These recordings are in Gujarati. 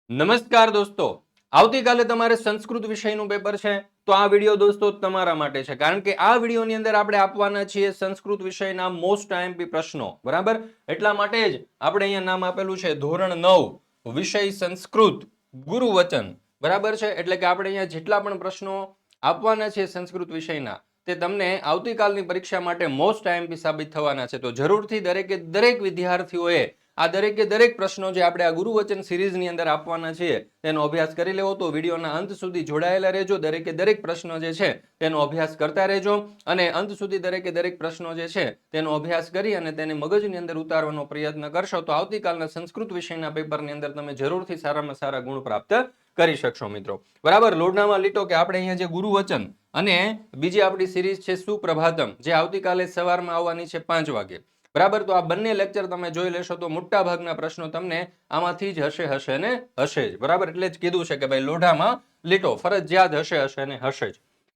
નમસ્કાર દોસ્તો, આવતીકાલે તમારે સંસ્કૃત વિષયનું પેપર છે તો આ વિડિયો દોસ્તો તમારા માટે છે, કારણ કે આ વિડિયોની અંદર આપણે આપવાના છીએ સંસ્કૃત વિષયના મોસ્ટ આઈએમપી પ્રશ્નો. બરાબર, એટલા માટે જ આપણે અહીંયા નામ આપેલું છે ધોરણ 9 વિષય સંસ્કૃત ગુરુવચન. બરાબર છે, એટલે કે આપણે અહીંયા જેટલા પણ પ્રશ્નો આપવાના છે સંસ્કૃત વિષયના તે તમને આવતીકાલની પરીક્ષા માટે મોસ્ટ આઈએમપી સાબિત થવાના છે. તો જરૂરથી દરેકે દરેક વિદ્યાર્થીઓએ આ દરેકે દરેક પ્રશ્નો જે આપણે આ ગુરુવચન સિરીઝની અંદર આપવાના છીએ તેનો અભ્યાસ કરી લેવો. તો વિડીયોના અંત સુધી જોડાયેલા રહેજો, દરેકે દરેક પ્રશ્નો જે છે તેનો અભ્યાસ કરતા રહેજો અને અંત સુધી દરેકે દરેક પ્રશ્નો જે છે તેનો અભ્યાસ કરી અને તેને મગજની અંદર ઉતારવાનો પ્રયત્ન કરશો તો આવતીકાલના સંસ્કૃત વિષયના પેપરની અંદર તમે જરૂરથી સારામાં સારા ગુણ પ્રાપ્ત કરી શકશો મિત્રો. બરાબર, લોઢામાં લીટો કે આપણે અહીંયા જે ગુરુવચન અને બીજી આપણી સિરીઝ છે સુપ્રભાતમ, જે આવતીકાલે સવારમાં આવવાની છે 5 વાગે. બરાબર, તો આ બંને લેક્ચર તમે જોઈ લેશો તો મોટા ભાગના પ્રશ્નો તમને આમાંથી જ હશે ને હશે જ. બરાબર, એટલે જ કીધું છે કે ભાઈ લોઢામાં લીટો ફરજિયાત હશે ને હશે જ.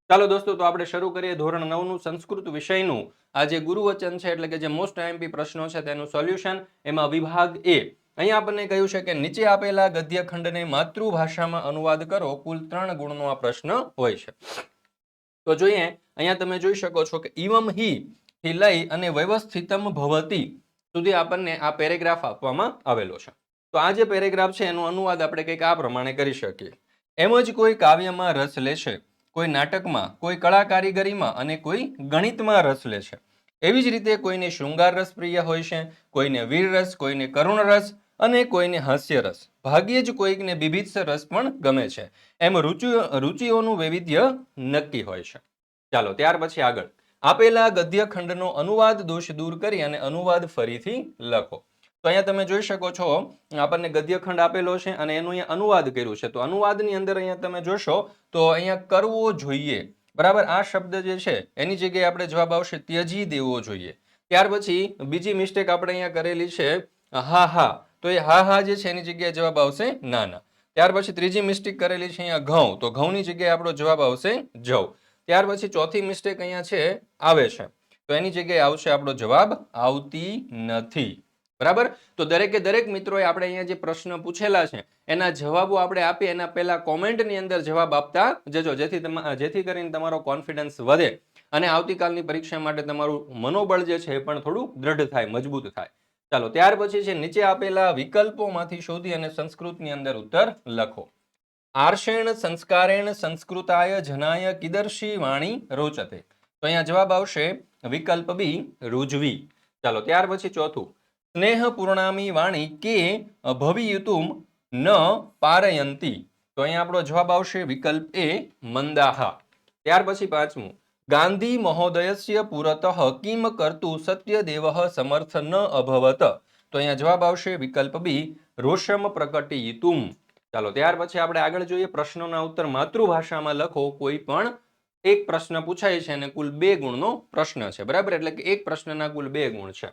ચાલો દોસ્તો, તો આપણે શરૂ કરીએ ધોરણ 9 નું સંસ્કૃત વિષયનું આ જે ગુરુવચન છે એટલે કે જે મોસ્ટ આઈએમપી પ્રશ્નો છે તેનું સોલ્યુશન. એમાં વિભાગ એ અહીંયા આપણને કહ્યું છે કે નીચે આપેલા ગદ્યખંડને માતૃભાષામાં અનુવાદ કરો. કુલ 3 ગુણનો આ પ્રશ્ન હોય છે. તો જોઈએ, અહીંયા તમે જોઈ શકો છો કે ઇવમ હિ થી લઈ અને વ્યવસ્થિતમ ભવતી સુધી આપણને આ પેરેગ્રાફ આપવામાં આવેલો છે. તો આ જે પેરેગ્રાફ છે એનો અનુવાદ આપણે કંઈક આ પ્રમાણે કરી શકીએ. એમ જ કોઈ કાવ્યમાં રસ લેશે, કોઈ નાટકમાં, કોઈ કળા કારીગરીમાં અને કોઈ ગણિતમાં રસ લેશે. એવી જ રીતે કોઈને શૃંગાર રસ પ્રિય હોય છે, કોઈને વીર રસ, કોઈને કરુણ રસ અને કોઈને હાસ્ય રસ. ભાગ્યે જ કોઈકને બીભત્સ રસ પણ ગમે છે. એમ રુચિઓનું વૈવિધ્ય નક્કી હોય છે. ચાલો ત્યાર પછી આગળ આપેલા ગદ્યખંડનો અનુવાદ દોષ દૂર કરી અને અનુવાદ ફરીથી લખો. તો અહીંયા તમે જોઈ શકો છો આપણને ગદ્યખંડ આપેલો છે અને એનું અહીંયા અનુવાદ કર્યું છે. તો અનુવાદની અંદર અહીંયા તમે જોશો તો અહીંયા કરવો જોઈએ. બરાબર, આ શબ્દ જે છે એની જગ્યાએ આપણે જવાબ આવશે ત્યજી દેવો જોઈએ. ત્યાર પછી બીજી મિસ્ટેક આપણે અહીંયા કરેલી છે હા હા, તો એ હા હા જે છે એની જગ્યાએ જવાબ આવશે ના ના. ત્યાર પછી ત્રીજી મિસ્ટેક કરેલી છે અહીંયા ઘઉં, તો ઘઉંની જગ્યાએ આપણો જવાબ આવશે જવ. ત્યાર પછી ચોથી મિસ્ટેક અહીંયા છે આવે છે, તો એની જગ્યાએ આવશે આપણો જવાબ આવતી નથી. બરાબર, તો દરેકે દરેક મિત્રોએ આપણે અહીંયા જે પ્રશ્ન પૂછેલા છે એના જવાબો આપણે આપીએ એના પહેલા કોમેન્ટની અંદર જવાબ આપતા જજો, જેથી કરીને તમારો કોન્ફિડન્સ વધે અને આવતીકાલની પરીક્ષા માટે તમારું મનોબળ જે છે એ પણ થોડું દ્રઢ થાય, મજબૂત થાય. ચાલો ત્યાર પછી છે નીચે આપેલા વિકલ્પોમાંથી શોધી અને સંસ્કૃતની અંદર ઉત્તર લખો. આર્ષેણ સંસ્કારેણ સંસ્કૃતાય જનાય કિદર્શી વાણી રોચતે. તો અહીંયા જવાબ આવશે વિકલ્પ બી રૂજવી. ચાલો ત્યાર પછી ચોથું, સ્નેહ પૂર્ણામી વાણી કે ભવિયુતુમ ન પારયંતી. તો અહીંયા આપણો જવાબ આવશે વિકલ્પ એ મંદાહા. ત્યાર પછી પાંચમું, ગાંધી મહોદયસ્ય પુરતઃ કિમ કર્તુ સત્યદેવઃ સમર્થ ન અભવત. તો અહીંયા જવાબ આવશે વિકલ્પ બી રોષમ પ્રકટયિતુમ. ચાલો ત્યાર પછી આપણે આગળ જોઈએ, પ્રશ્નોના ઉત્તર માતૃભાષામાં લખો. કોઈ પણ એક પ્રશ્ન પૂછાય છે અને કુલ 2 ગુણનો પ્રશ્ન છે. બરાબર, એટલે કે એક પ્રશ્નના કુલ 2 ગુણ છે.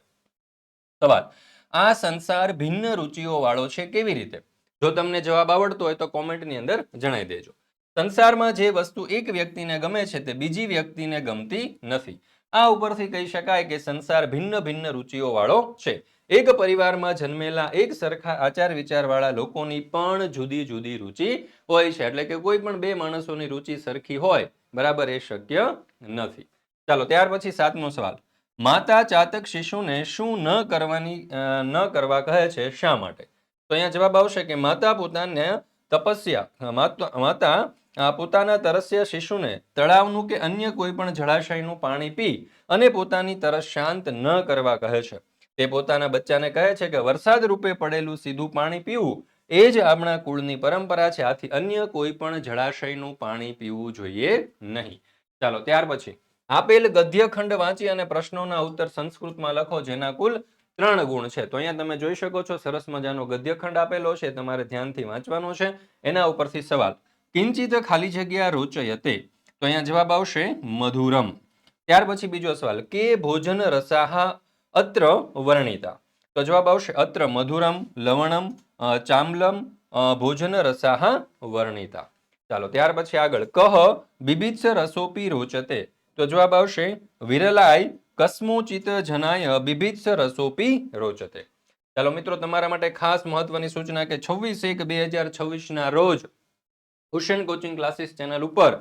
સવાલ, આ સંસાર ભિન્ન રુચિઓ વાળો છે કેવી રીતે? જો તમને જવાબ આવડતો હોય તો કોમેન્ટની અંદર જણાવી દેજો. સંસારમાં જે વસ્તુ એક વ્યક્તિને ગમે છે તે બીજી વ્યક્તિને ગમતી નથી. આ ઉપરથી કહી શકાય કે સંસાર ભિન્ન ભિન્ન રુચિઓ વાળો છે. એક પરિવારમાં જન્મેલા એક સરખા આચાર વિચાર વાળા લોકોની પણ જુદી જુદી રુચિ હોય છે. એટલે કે કોઈ પણ 2 માણસોની રુચિ સરખી હોય, બરાબર, એ શક્ય નથી. ચાલો ત્યાર પછી 7મો સવાલ, માતા ચાતક શિશુને શું ન કરવા કહે છે, શા માટે? તો અહીંયા જવાબ આવશે કે માતા પોતાના તરસ્યા શિશુને તળાવનું કે અન્ય કોઈ પણ જળાશયનું પાણી પી અને પોતાની તરસ શાંત ન કરવા કહે છે. તે પોતાના બચ્ચાને કહે છે કે વરસાદ રૂપે પડેલું સીધું પાણી પીવું એ જ આપણા કુળની પરંપરા છે. આથી અન્ય કોઈ પણ જળાશયનું પાણી પીવું જોઈએ નહીં. ચાલો ત્યાર પછી આપેલ ગદ્યખંડ વાંચી અને પ્રશ્નોના ઉત્તર સંસ્કૃતમાં લખો, જેના કુલ 3 ગુણ છે. તો અહીંયા તમે જોઈ શકો છો સરસ મજાનો ગદ્યખંડ આપેલો છે, તમારે ધ્યાનથી વાંચવાનો છે. એના ઉપરથી સવાલ, કિંચિત ખાલી જગ્યા રોચયતે. તો અહીંયા જવાબ આવશે મધુરમ. ત્યાર પછી બીજો સવાલ, કે ભોજન રસાહા અત્ર વર્ણિતા. તો જવાબ આવશે અત્ર મધુરમ લવણમ ચામલમ ભોજન રસાહા વર્ણિતા. ચાલો ત્યાર પછી આગળ, કહ બીભત્સ રસોપી રોચતે. તો જવાબ આવશે વિરલાય કસ્મોચિત જનાય બીભત્સ રસોપી રોચતે. ચાલો મિત્રો, તમારા માટે ખાસ મહત્વની સૂચના કે 26/1/2026 ના રોજ હુસેન કોચિંગ ક્લાસીસ ચેનલ ઉપર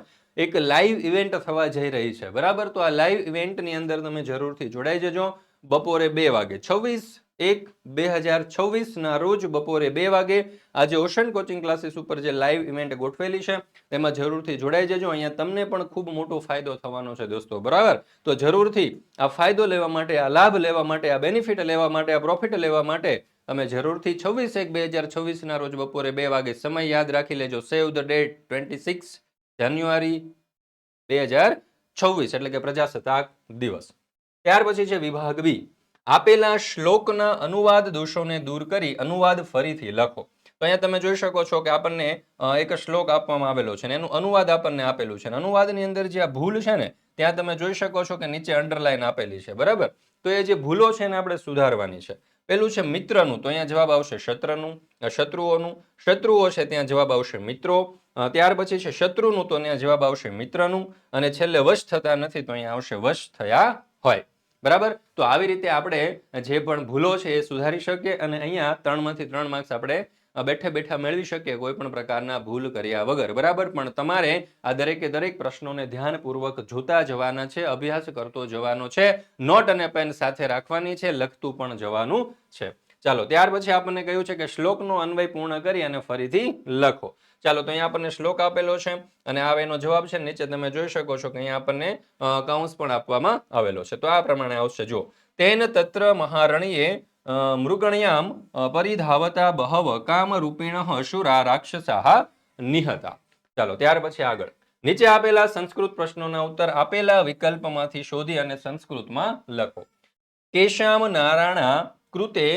એક લાઈવ ઇવેન્ટ થવા જઈ રહી છે, બરાબર? તો આ લાઈવ ઇવેન્ટની અંદર તમે જરૂરથી જોડાઈ જજો બપોરે 2 વાગે. 26/1/2026 ના રોજ બપોરે 2 વાગે આજે ઓશન કોચિંગ ક્લાસીસ ઉપર જે લાઈવ ઇવેન્ટ ગોઠવેલી છે તેમાં જરૂરથી જોડાઈ જજો. અહીંયા તમને પણ ખૂબ મોટો ફાયદો થવાનો છે દોસ્તો, બરાબર? તો જરૂરથી આ ફાયદો લેવા માટે, આ લાભ લેવા માટે, આ બેનિફિટ લેવા માટે, આ પ્રોફિટ લેવા માટે તમે જરૂરથી 26/1/2026 ના રોજ બપોરે 2 વાગે સમય યાદ રાખી લેજો. સેવ ધ ડેટ 26 જાન્યુઆરી 2026 એટલે કે પ્રજાસત્તાક દિવસ. ત્યાર પછી છે વિભાગ બી. આપેલા શ્લોકના અનુવાદ દોષોને દૂર કરી અનુવાદ ફરીથી લખો. તો અહીંયા તમે જોઈ શકો છો કે આપણને એક શ્લોક આપવામાં આવેલો છે અને એનું અનુવાદ આપણને આપેલું છે. અનુવાદની અંદર જે આ ભૂલ છે ને ત્યાં તમે જોઈ શકો છો કે નીચે અંડરલાઈન આપેલી છે, બરાબર? તો એ જે ભૂલો છે એને આપણે સુધારવાની છે. પેલું છે મિત્રનું, તો અહીંયા જવાબ આવશે શત્રુઓનું. શત્રુઓ છે ત્યાં જવાબ આવશે મિત્રો. ત્યાર પછી છે શત્રુનું, તો અહીંયા જવાબ આવશે મિત્રનું. અને છેલ્લે વશ થતા નથી, તો અહીંયા આવશે વશ થયા હોય, બરાબર? તો આવી રીતે આપણે જે પણ ભૂલો છે એ સુધારી શકીએ અને અહીંયા 3 માંથી 3 માર્ક્સ આપણે બેઠે બેઠા મેળવી શકીએ કોઈ પણ પ્રકારના ભૂલ કર્યા વગર, બરાબર? પણ તમારે આ દરેકે દરેક પ્રશ્નોને ધ્યાનપૂર્વક જોતા જવાના છે, અભ્યાસ કરતો જવાનો છે, નોટ અને પેન સાથે રાખવાની છે, લખતું પણ જવાનું છે. ચાલો, ત્યાર પછી આપણને કહ્યું છે કે શ્લોકનો અન્વય પૂર્ણ કરી અને ફરીથી લખો. ચાલો, તો અહીંયા આપણને શ્લોક આપેલો છે અને આ એનો જવાબ છે. નીચે તમે જોઈ શકો છો કે અહીંયા આપણને કૌંસ પણ આપવામાં આવેલો છે. તો આ પ્રમાણે આવશે. જો તેન તત્ર મહારણ્યે મૃગણ્યામ પરિધાવતા બહવ કામરૂપિણઃ અસુરા રાક્ષસાઃ નિહતા. ચાલો, ત્યાર પછી આગળ નીચે આપેલા સંસ્કૃત પ્રશ્નોના ઉત્તર આપેલા વિકલ્પમાંથી શોધી અને સંસ્કૃતમાં લખો. કેશામ નારાયણા કૃતે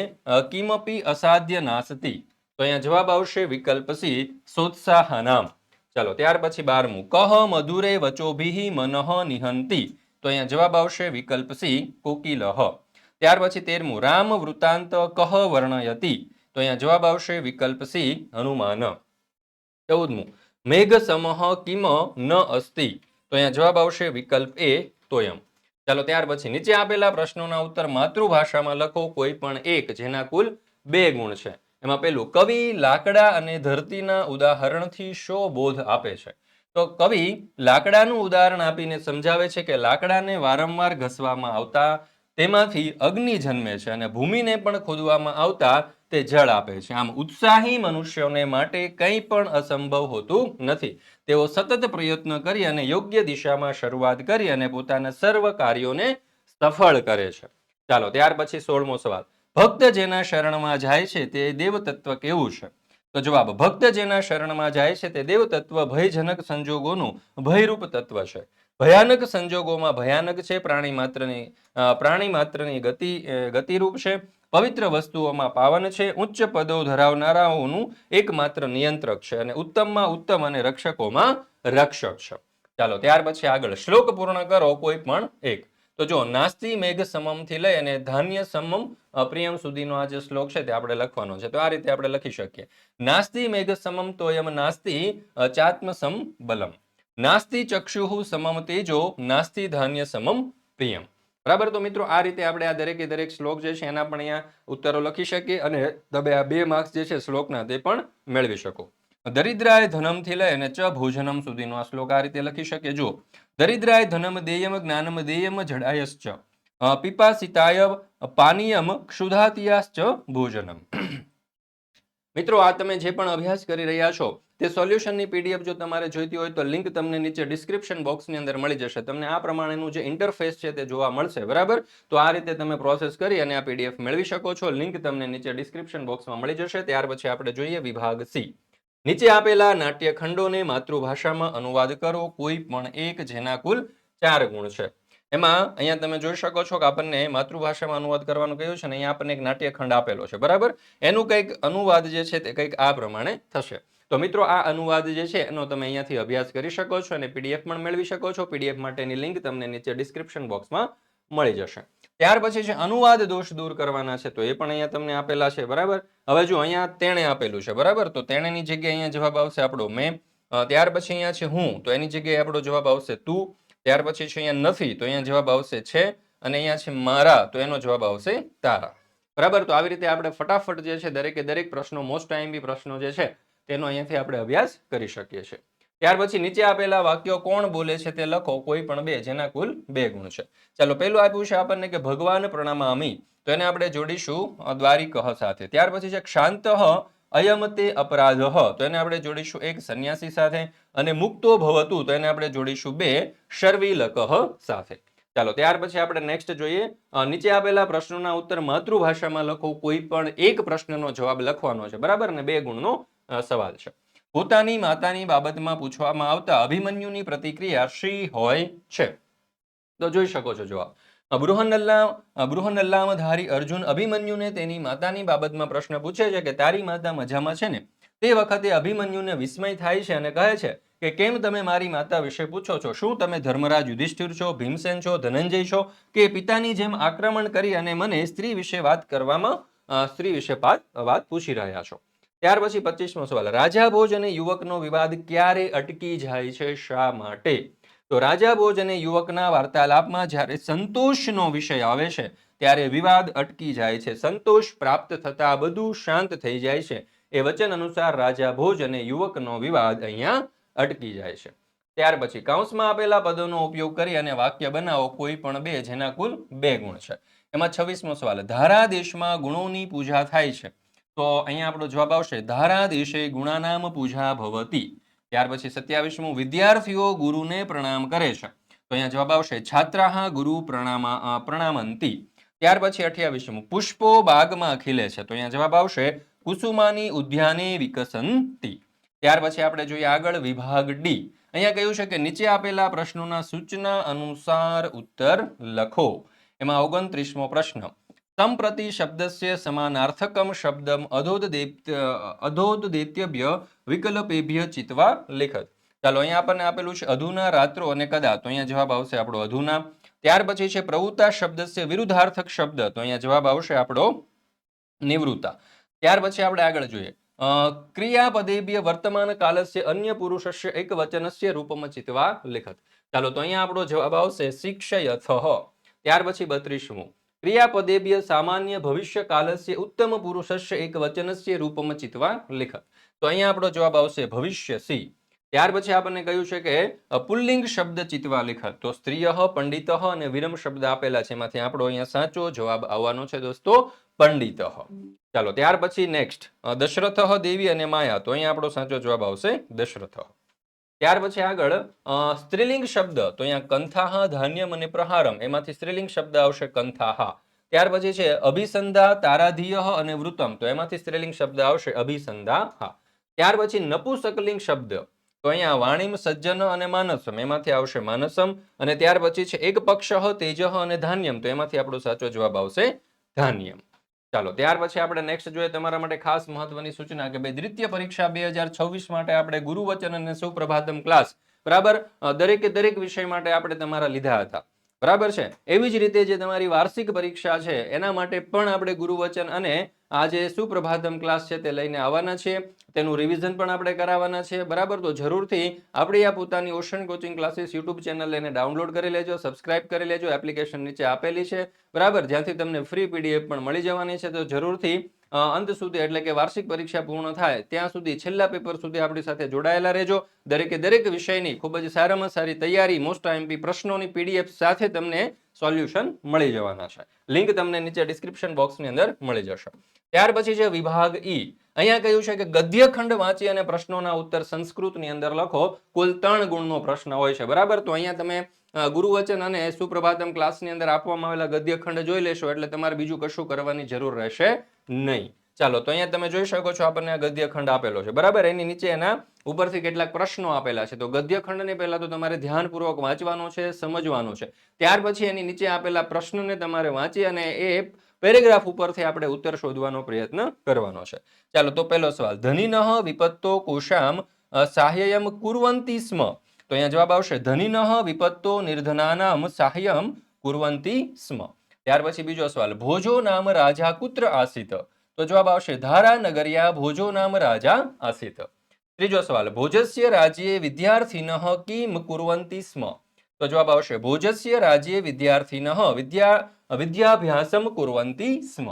કિમપી અસાધ્ય નાસ્તિ. તો અહીંયા જવાબ આવશે વિકલ્પ સી સોત્સાહનામ. ચાલો, ત્યાર પછી 12મું કહ મધુરે વચોભિઃ મનઃ નિહંતિ. તો અહીંયા જવાબ આવશે વિકલ્પ સી કોકિલઃ. ત્યાર પછી 13મું રામ વૃત્તાંત કહ વર્ણયતિ. તો અહીંયા જવાબ આવશે વિકલ્પ સી હનુમાન. 14મું મેઘ સમઃ કિમ ન અસ્તિ. તો અહીંયા જવાબ આવશે વિકલ્પ એ તોયમ. ચાલો, ત્યાર પછી નીચે આપેલા પ્રશ્નોના ઉત્તર માતૃભાષામાં લખો કોઈ પણ એક જેના કુલ 2 ગુણ છે. એમાં પેલું કવિ લાકડા અને ધરતીના ઉદાહરણથી શો બોધ આપે છે. તો કવિ લાકડાનું ઉદાહરણ આપીને સમજાવે છે કે લાકડાને વારંવાર ઘસવામાં આવતા તેમાંથી અગ્નિ જન્મે છે અને ભૂમિને પણ ખોદવામાં આવતા તે જળ આપે છે. આમ ઉત્સાહી મનુષ્યોને માટે કંઈ પણ અસંભવ હોતું નથી. તેઓ સતત પ્રયત્ન કરી અને યોગ્ય દિશામાં શરૂઆત કરી અને પોતાના સર્વ કાર્યોને સફળ કરે છે. ચાલો, ત્યાર પછી 16મો સવાલ ભક્ત જેના શરણમાં જાય છે તે દેવતત્વ કેવું છે? તો જવાબ ભક્ત જેના શરણમાં જાય છે તે દેવતત્વ ભયજનક સંજોગોનું ભયરૂપ તત્વ છે. ભયાનક સંજોગોમાં ભયાનક છે. પ્રાણી માત્રની ગતિરૂપ છે. પવિત્ર વસ્તુઓમાં પાવન છે. ઉચ્ચ પદો ધરાવનારાઓનું એકમાત્ર નિયંત્રક છે અને ઉત્તમમાં ઉત્તમ અને રક્ષકોમાં રક્ષક છે. ચાલો, ત્યાર પછી આગળ શ્લોક પૂર્ણ કરો કોઈ પણ એક. તો જો નાસ્તિ મેઘ સમમ થી લઈ અને ધાન્ય સમમ પ્રિયમ સુધીનો આ જે શ્લોક છે તે આપણે લખવાનો છે. તો આ રીતે આપણે લખી શકીએ. નાસ્તિ મેઘ સમમ તોયમ નાસ્તિ ચાત્મસમ બલમ. નાસ્તિ ચક્ષુઃ સમમ તેજો નાસ્તિ ધાન્ય સમમ પ્રિયમ. બરાબર? તો મિત્રો, આ રીતે આપણે આ દરેકે દરેક શ્લોક જે છે એના પણ અહીંયા ઉત્તરો લખી શકીએ અને તમે આ 2 માર્ક્સ જે છે શ્લોકના તે પણ મેળવી શકો. દરિદ્રાય ધનમથી લઈ અને ચ ભોજનમ સુધીનો આ શ્લોક આ રીતે લખી શકીએ. જો દરિદ્રાય ધનમ દેયમ જ્ઞાનમ દેયમ જડાયશ્ચ પિપાસિતાય પાનીયમ ક્ષુધાતિયાશ્ચ ભોજનમ. મિત્રો, આ તમે જે પણ અભ્યાસ કરી રહ્યા છો તે સોલ્યુશનની પીડીએફ જો તમારે જોઈતી હોય તો લિંક તમને નીચે ડિસ્ક્રિપ્શન બોક્સની અંદર મળી જશે. તમને આ પ્રમાણેનું જે ઇન્ટરફેસ છે તે જોવા મળશે, બરાબર? તો આ રીતે તમે પ્રોસેસ કરી અને આ પીડીએફ મેળવી શકો છો. લિંક તમને નીચે ડિસ્ક્રિપ્શન બોક્સમાં મળી જશે. ત્યાર પછી આપણે જોઈએ વિભાગ સી. નીચે આપેલા નાટ્યખંડોને માતૃભાષામાં અનુવાદ કરો કોઈ પણ એક જેના કુલ 4 ગુણ છે. એમાં અહીંયા તમે જોઈ શકો છો કે આપણને માતૃભાષામાં અનુવાદ કરવાનું કહ્યું છે ને અહીંયા આપણને એક નાટ્યખંડ આપેલો છે, બરાબર? એનું કંઈક અનુવાદ જે છે તે કંઈક આ પ્રમાણે થશે. તો મિત્રો, આ અનુવાદ જે છે એનો તમે અહીંયાથી અભ્યાસ કરી શકો છો અને પીડીએફ પણ મેળવી શકો છો. પીડીએફ માટેની લિંક તમને નીચે ડિસ્ક્રિપ્શન બોક્સમાં મળી જશે. ત્યાર પછી છે અનુવાદ દોષ દૂર કરવાના છે. તો એ પણ અહીંયા તમને આપેલા છે, બરાબર? હવે જો અહીંયા તેણે આપેલું છે, બરાબર? તો તેણેની જગ્યાએ અહીંયા જવાબ આવશે આપણો મેં. ત્યાર પછી અહીંયા છે હું, તો એની જગ્યાએ આપણો જવાબ આવશે તું. ત્યાર પછી છે અહીંયા નથી, તો અહીંયા જવાબ આવશે છે. અને અહીંયા છે મારા, તો એનો જવાબ આવશે તારા. બરાબર. તો આવી રીતે આપણે ફટાફટ જે છે દરેકે દરેક પ્રશ્નો, મોસ્ટ આઈએમપી પ્રશ્નો જે છે તેનો અહીંયાથી આપણે અભ્યાસ કરી શકીએ છીએ. ત્યાર પછી નીચે આપેલા વાક્યો કોણ બોલે છે તે લખો, કોઈ પણ બે, જેના કુલ 2 ગુણ છે. ચાલો, પહેલું આપ્યું છે આપણને કે ભગવાન પ્રણામામિ, તો એને આપણે જોડીશું દ્વારિકઃ સાથે. ત્યાર પછી છે ક્ષાંતઃ અયમ તે અપરાધઃ, તો એને આપણે જોડીશું એક સંન્યાસી સાથે. અને મુક્તો ભવતુ, તો એને આપણે જોડીશું 2 શર્વિલકઃ સાથે. ચાલો, ત્યાર પછી આપણે નેક્સ્ટ જોઈએ. નીચે આપેલા પ્રશ્નોના ઉત્તર માતૃભાષામાં લખો. કોઈ પણ એક પ્રશ્નનો જવાબ લખવાનો છે, બરાબર ને? 2 ગુણનો સવાલ છે. પોતાની માતાની બાબતમાં પૂછવામાં આવતા અભિમન્યુની પ્રતિક્રિયા શી હોય છે? તો જોઈ શકો છો જવાબ. બૃહન્નલ્લામધારી અર્જુન અભિમન્યુને તેની માતાની બાબતમાં પ્રશ્ન પૂછે છે કે તારી માતા મજામાં છે ને? તે વખતે અભિમન્યુને વિસ્મય થાય છે અને કહે છે કે કેમ તમે મારી માતા વિશે પૂછો છો? શું તમે ધર્મરાજ યુધિષ્ઠિર છો, ભીમસેન છો, ધનંજય છો, કે પિતાની જેમ આક્રમણ કરી અને મને સ્ત્રી વિશે વાત પૂછી રહ્યા છો? ત્યાર પછી 25મો સવાલ. રાજા ભોજ અને યુવકનો વિવાદ ક્યારે અટકી જાય છે? શા માટે? તો રાજા ભોજ અને યુવકના વાર્તાલાપમાં જ્યારે સંતોષનો વિષય આવે છે ત્યારે વિવાદ અટકી જાય છે. સંતોષ પ્રાપ્ત થતા બધું શાંત થઈ જાય છે. એ વચન અનુસાર રાજા ભોજ અને યુવકનો વિવાદ અહીંયા અટકી જાય છે. ત્યાર પછી કૌંસમાં આપેલા પદોનો ઉપયોગ કરી અને વાક્ય બનાવો, કોઈ પણ 2, જેના કુલ 2 ગુણ છે. એમાં 26મો સવાલ. ધારા દેશમાં ગુણોની પૂજા થાય છે, તો અહીંયા આપણો જવાબ આવશે ધારા દેશે ગુણાનામ પૂજા ભવતી. ત્યાર પછી 27મું. વિદ્યાર્થીઓ ગુરુને પ્રણામ કરે છે, તો અહીંયા જવાબ આવશે છાત્રાહ ગુરુ પ્રણામંતી. ત્યાર પછી 28મું. પુષ્પો બાગમાં ખીલે છે, તો અહીંયા જવાબ આવશે કુસુમાની ઉદ્યાને વિકસંતી. ત્યાર પછી આપણે જોઈએ આગળ વિભાગ ડી. અહીંયા કહ્યું છે કે નીચે આપેલા પ્રશ્નોના સૂચના અનુસાર ઉત્તર લખો. એમાં 29મો પ્રશ્ન. સંપ્રતિ શબ્દસ્ય સમાનાર્થકમ શબ્દમ અધોદદેત્યભ્ય વિકલ્પેભ્ય ચિત્વા લિખત. ચાલો, અહીંયા આપણને આપેલું છે અધુના, રાત્રો અને કદા, તો અહીંયા જવાબ આવશે આપણો અધુના. ત્યાર પછી છે પ્રવૃત્તા શબ્દસ્ય વિરુદ્ધાર્થક શબ્દ, તો અહીંયા જવાબ આવશે આપણો નિવૃત્તા. ત્યાર પછી આપણે આગળ જોઈએ. ક્રિયાપદેભ્ય વર્તમાન કાલસ્ય અન્ય પુરુષસ્ય એકવચનસ્ય રૂપમ ચિત્વા લિખત. ચાલો, તો અહીંયા આપણો જવાબ આવશે શિક્ષયથઃ. ત્યાર પછી 32મું. ક્રિયાપદેભ્ય સામાન્ય ભવિષ્ય કાલસ્ય ઉત્તમ પુરુષસ્ય એકવચનસ્ય રૂપમ ચિત્વા લિખત. તો અહીંયા આપણો જવાબ આવશે ભવિષ્યસી. ત્યાર પછી આપણને કહ્યું છે કે પુલ્લિંગ શબ્દ ચિત્વા લિખત, તો સ્ત્રીયઃ, પંડિતઃ અને વિરમ શબ્દ આપેલા છે, એમાંથી આપણો અહીંયા સાચો જવાબ આવવાનો છે દોસ્તો પંડિતઃ. ચાલો, ત્યાર પછી નેક્સ્ટ દશરથઃ, દેવી અને માયા, તો અહીંયા આપણો સાચો જવાબ આવશે દશરથઃ. ત્યાર પછી આગળ સ્ત્રીલિંગ શબ્દ, તો અહીંયા કંથાહ, ધાન્યમ અને પ્રહારમ, એમાંથી સ્ત્રીલિંગ શબ્દ આવશે કંથાહ. ત્યાર પછી છે અભિસંધા, તારાધીયઃ અને વૃતમ, તો એમાંથી સ્ત્રીલિંગ શબ્દ આવશે અભિસંધાહ. ત્યાર પછી નપુંસકલિંગ શબ્દ, તો અહીંયા વાણીમ, સજ્જન અને માનસમ, એમાંથી આવશે માનસમ. અને ત્યાર પછી છે એક પક્ષઃ, તેજઃ અને ધાન્યમ, તો એમાંથી આપણો સાચો જવાબ આવશે ધાન્યમ. ચાલો, ત્યાર પછી આપણે નેક્સ્ટ જોઈએ તમારા માટે ખાસ મહત્વની સૂચના કે ભાઈ દ્વિતીય પરીક્ષા 2026 માટે આપણે ગુરુવચન અને સુપ્રભાતમ ક્લાસ, બરાબર, દરેકે દરેક વિષય માટે આપણે તમારા લીધા હતા, બરાબર છે. એવી જ રીતે જે તમારી વાર્ષિક પરીક્ષા છે એના માટે પણ આપણે ગુરુવચન અને આ જે સુપ્રભાતમ ક્લાસ છે તે લઈને આવવાના છીએ. તેનું રિવિઝન પણ આપણે કરાવવાના છે, બરાબર. તો જરૂરથી આપણી આ પોતાની ocean coaching classes YouTube channel એને ડાઉનલોડ કરી લેજો, સબસ્ક્રાઇબ કરી લેજો. એપ્લિકેશન નીચે આપેલી છે, બરાબર, જ્યાંથી તમને ફ્રી પીડીએફ પણ મળી જવાની છે. તો જરૂરથી અંત સુધી, એટલે કે વાર્ષિક પરીક્ષા પૂર્ણ થાય ત્યાં સુધી, છેલ્લા પેપર સુધી આપણી સાથે જોડાયેલા રહેજો. દરેકે દરેક વિષયની ખૂબ જ સારામાં સારી તૈયારી, મોસ્ટ આઈએમપી પ્રશ્નોની પીડીએફ સાથે તમને સોલ્યુશન મળી જવાના છે. લિંક તમને નીચે ડિસ્ક્રિપ્શન બોક્સની અંદર મળી જશે. ત્યાર પછી છે વિભાગ ઈ. અહીંયા કહ્યું છે કે ગદ્યખંડ વાંચી અને પ્રશ્નોના ઉત્તર સંસ્કૃતની અંદર લખો. કુલ 3 ગુણનો પ્રશ્ન હોય છે, બરાબર. તો અહીંયા તમે ગુરુવચન અને સુપ્રભાતમ ક્લાસની અંદર આપવામાં આવેલા ગદ્યખંડ જોઈ લેશો એટલે તમારે બીજું કશું કરવાની જરૂર રહેશે નહીં. ચાલો, તો અહીંયા તમે જોઈ શકો છો આપણને આ ગદ્યખંડ આપેલો છે, બરાબર. એની નીચે એના ઉપરથી કેટલાક પ્રશ્નો આપેલા છે. તો ગદ્યખંડને પહેલા તો તમારે ધ્યાનપૂર્વક વાંચવાનો છે, સમજવાનો છે. ત્યાર પછી એની નીચે આપેલા પ્રશ્નને તમારે વાંચી અને એ પેરેગ્રાફ ઉપરથી આપણે ઉત્તર શોધવાનો પ્રયત્ન કરવાનો છે. ચાલો, તો પહેલો સવાલ. ધનિનઃ વિપત્તો કોશામ સાહ્યયમ કુર્વન્તિ સ્મ, તો અહીંયા જવાબ આવશે ધનિનઃ વિપત્તો નિર્ધનાનામ સાહ્યમ કુર્વન્તિ સ્મ. ત્યાર પછી બીજો સવાલ. ભોજો નામ રાજા કુત્ર આસીત, તો જવાબ આવશે ધારા નગર્યા ભોજો નામ રાજા આસીત. ત્રીજો સવાલ. ભોજસ્ય રાજ્યે વિદ્યાર્થિનઃ કિમ કુર્વન્તિ સ્મ, તો જવાબ આવશે ભોજસ્ય રાજ્યે વિદ્યાર્થિનઃ વિદ્યાભ્યાસમ કુર્વન્તિ સ્મ.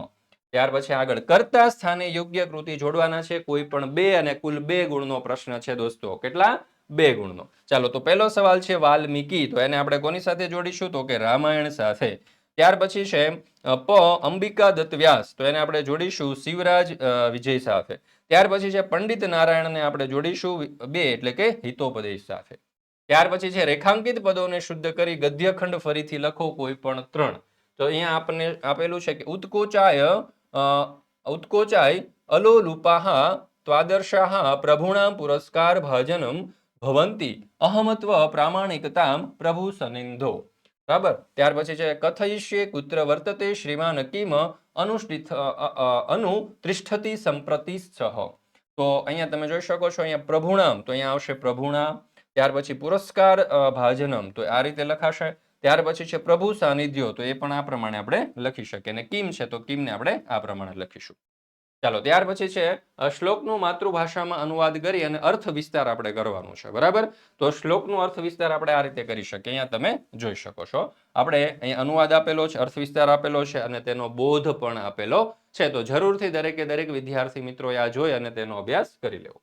ત્યાર પછી આગળ કર્તા સ્થાને યોગ્ય કૃતિ જોડવાના છે. કોઈ પણ 2 અને કુલ 2 ગુણનો પ્રશ્ન છે દોસ્તો. કેટલા? 2 ગુણનો. ચાલો તો પહેલો સવાલ છે વાલ્મીકી, તો એને આપણે કોની સાથે જોડીશું? તો કે રામાયણ સાથે. ત્યાર પછી છે પ અંબિકા દત્ત વ્યાસ, તો એને આપણે જોડીશું શિવરાજ વિજય સાથે. ત્યાર પછી છે પંડિત નારાયણને આપણે જોડીશું 2 એટલે કે હિતોપદેશ સાથે. ત્યાર પછી છે રેખાંકિત પદોને શુદ્ધ કરી ગદ્યખંડ ફરીથી લખો, કોઈ પણ 3. તો અહીંયા આપણને આપેલું છે કે ઉત્કોચાય અલોલુપાહ ત્વાદર્શાહ પ્રભુણામ પુરસ્કાર ભાજનમ ભવંતી અહમત્વ પ્રામાણિકતામ પ્રભુ સનિંધો. બરાબર. ત્યાર પછી છે કથયિષ્યે કુત્ર વર્તતે શ્રીમાન કિમ અનુતિષ્ઠતિ સંપ્રતિષ્ઠ. તો અહીંયા તમે જોઈ શકો છો, અહીંયા પ્રભુણામ, તો અહીંયા આવશે પ્રભુણામ. ત્યાર પછી પુરસ્કાર ભાજનમ, તો આ રીતે લખાશે. ત્યાર પછી છે પ્રભુ સાનિધ્યો, તો એ પણ આ પ્રમાણે આપણે લખી શકીએ. અને કિમ છે તો કિમને આપણે આ પ્રમાણે લખીશું. ચાલો ત્યાર પછી છે શ્લોકનું માતૃભાષામાં અનુવાદ કરી અને અર્થ વિસ્તાર આપણે કરવાનું છે. બરાબર. તો શ્લોકનું અર્થ વિસ્તાર આપણે આ રીતે કરી શકીએ. અહીંયા તમે જોઈ શકો છો, આપણે અહીંયા અનુવાદ આપેલો છે, અર્થ વિસ્તાર આપેલો છે અને તેનો બોધ પણ આપેલો છે. તો જરૂરથી દરેકે દરેક વિદ્યાર્થી મિત્રોએ આ જોઈ અને તેનો અભ્યાસ કરી લેવો.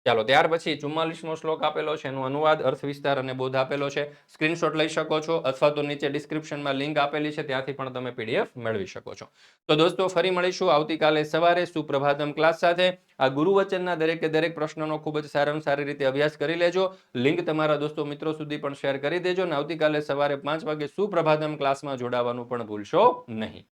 ચાલો ત્યાર પછી 44મો શ્લોક આપેલો છે, એનો અનુવાદ, અર્થ વિસ્તાર અને બોધ આપેલો છે. સ્ક્રીનશોટ લઈ શકો છો અથવા તો નીચે ડિસ્ક્રિપ્શનમાં લિંક આપેલી છે, ત્યાંથી પણ તમે પીડીએફ મેળવી શકો છો. તો દોસ્તો ફરી મળીશું આવતીકાલે સવારે સુપ્રભાતમ ક્લાસ સાથે. આ ગુરુવચનના દરેકે દરેક પ્રશ્નોનો ખૂબ જ સારામાં સારી રીતે અભ્યાસ કરી લેજો. લિંક તમારા દોસ્તો મિત્રો સુધી પણ શેર કરી દેજો અને આવતીકાલે સવારે 5 વાગે સુપ્રભાતમ ક્લાસમાં જોડાવાનું પણ ભૂલશો નહીં.